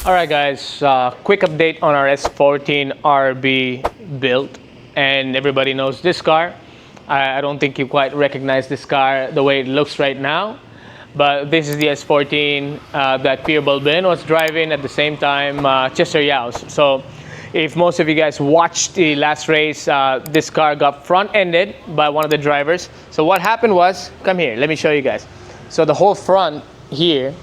Alright guys, quick update on our S14 RB build. And everybody knows this car. I don't think you quite recognize this car the way it looks right now. But this is the S14 that Pierre Balbin was driving at the same time Chester Yao's. So if most of you guys watched the last race, this car got front-ended by one of the drivers. So what happened was, come here, let me show you guys. So the whole front here,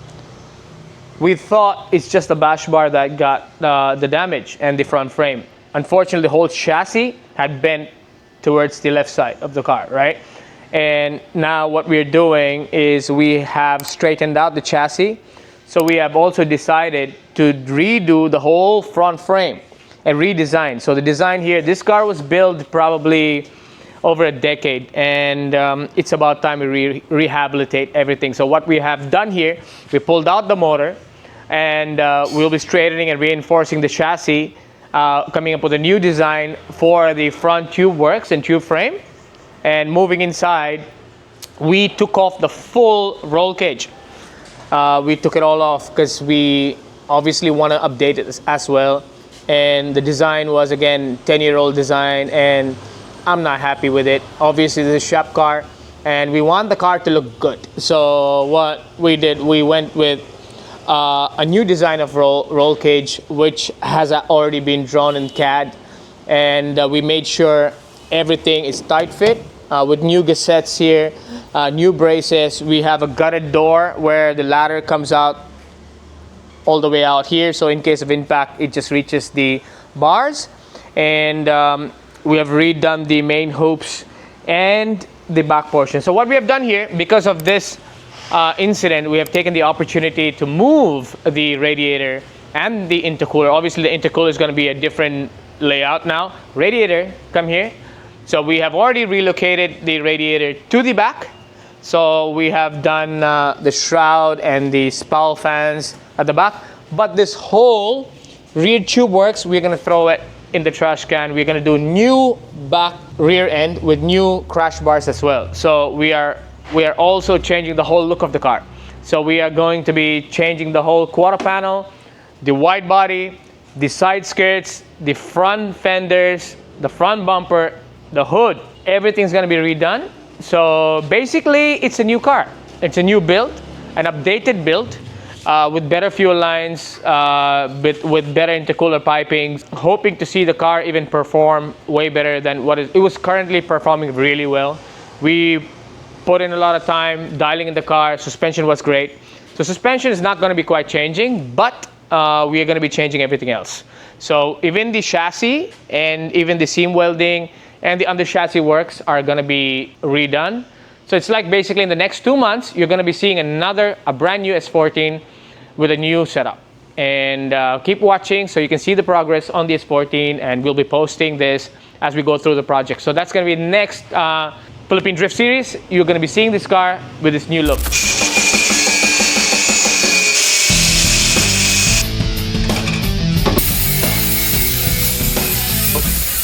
we thought it's just the bash bar that got the damage and the front frame. Unfortunately, the whole chassis had bent towards the left side of the car, right? And now what we're doing is we have straightened out the chassis. So we have also decided to redo the whole front frame and redesign. So the design here, this car was built probably over a decade, and it's about time we rehabilitate everything. So what we have done here, we pulled out the motor, and we'll be straightening and reinforcing the chassis, coming up with a new design for the front tube works and tube frame. And moving inside, we took off the full roll cage. We took it all off because we obviously want to update it as well. And the design was, again, 10-year-old design, and I'm not happy with it. Obviously, this is a shop car, and we want the car to look good. So what we did, we went with a new design of roll cage, which has already been drawn in CAD, and we made sure everything is tight fit with new gaskettes here, new braces. We have a gutted door where the ladder comes out all the way out here, so in case of impact it just reaches the bars. And we have redone the main hoops and the back portion. So what we have done here, because of this incident, we have taken the opportunity to move the radiator and the intercooler. Obviously the intercooler is going to be a different layout now. Radiator, come here. So we have already relocated the radiator to the back. So we have done the shroud and the spowl fans at the back. But this whole rear tube works, we're going to throw it in the trash can. We're going to do new back rear end with new crash bars as well. So we are also changing the whole look of the car. So we are going to be changing the whole quarter panel, the wide body, the side skirts, the front fenders, the front bumper, the hood. Everything's going to be redone. So basically it's a new car. It's a new build, an updated build with better fuel lines, with better intercooler piping. Hoping to see the car even perform way better than what it was currently performing really well. We put in a lot of time dialing in the car. Suspension was great. So suspension is not going to be quite changing, but we are going to be changing everything else. So even the chassis and even the seam welding and the under chassis works are going to be redone. So it's like basically in the next 2 months, you're going to be seeing a brand new S14 with a new setup. And keep watching so you can see the progress on the S14, and we'll be posting this as we go through the project. So that's going to be the next Philippine Drift Series. You're going to be seeing this car with this new look.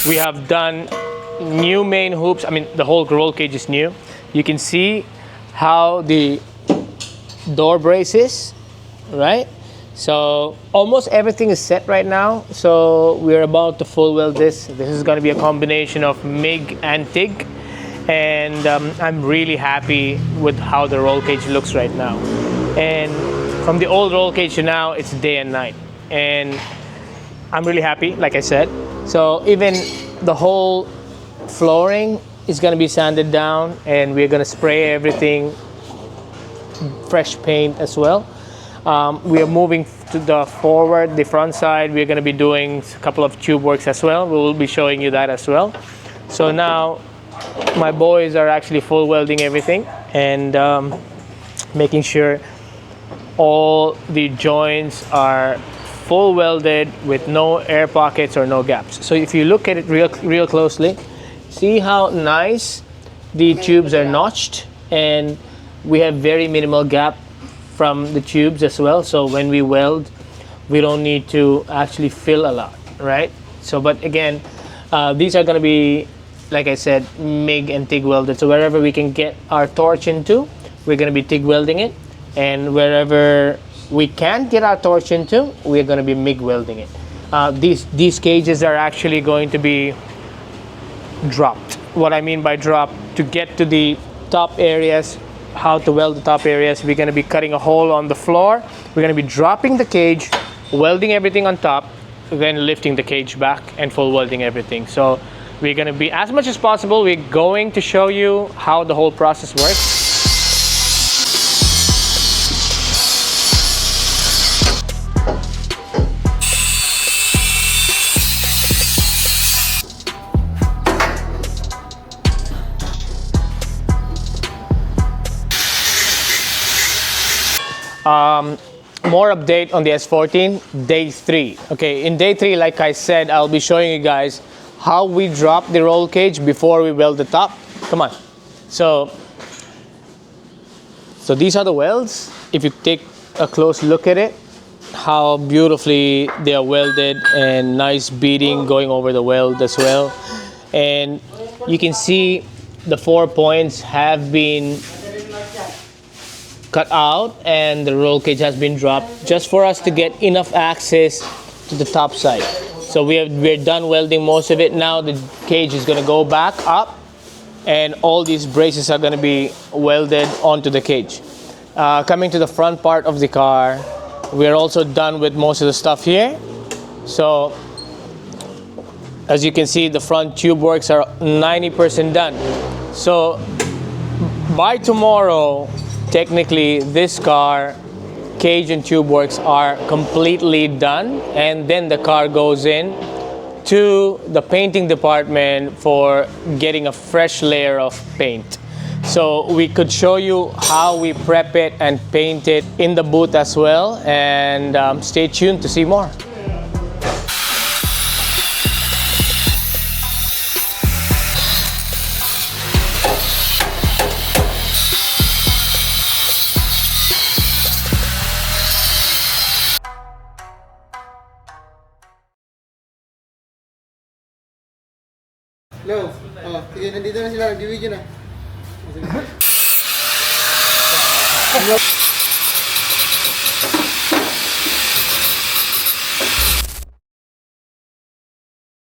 We have done new main hoops. I mean, the whole roll cage is new. You can see how the door brace is, right? So almost everything is set right now. So we're about to full weld this. This is going to be a combination of MIG and TIG. And I'm really happy with how the roll cage looks right now. And from the old roll cage to now, it's day and night. And I'm really happy, like I said. So even the whole flooring is going to be sanded down, and we're going to spray everything fresh paint as well. We are moving to the front side. We're going to be doing a couple of tube works as well. We will be showing you that as well. So now my boys are actually full welding everything and making sure all the joints are full welded with no air pockets or no gaps. So if you look at it real closely, see how nice the tubes are notched, and we have very minimal gap from the tubes as well. So when we weld, we don't need to actually fill a lot, right? So, but again, these are going to be, like I said, MIG and TIG welded. So wherever we can get our torch into, we're going to be TIG welding it, and wherever we can't get our torch into, we're going to be MIG welding it. These cages are actually going to be dropped. What I mean by drop, to get to the top areas, how to weld the top areas, we're going to be cutting a hole on the floor. We're going to be dropping the cage, welding everything on top, then lifting the cage back and full welding everything. So we're going to be, as much as possible, we're going to show you how the whole process works. More update on the S14, day 3. Okay, in day 3, like I said, I'll be showing you guys how we drop the roll cage before we weld the top. Come on. So these are the welds. If you take a close look at it, how beautifully they are welded and nice beading going over the weld as well. And you can see the 4 points have been cut out and the roll cage has been dropped just for us to get enough access to the top side. So we're done welding most of it. Now the cage is going to go back up and all these braces are going to be welded onto the cage. Coming to the front part of the car, we're also done with most of the stuff here. So as you can see, the front tube works are 90% done. So by tomorrow, technically, this car, cage and tube works are completely done, and then the car goes in to the painting department for getting a fresh layer of paint. So we could show you how we prep it and paint it in the booth as well, and stay tuned to see more. Hello. Oh, sige, nandito na sila. Nag-video na.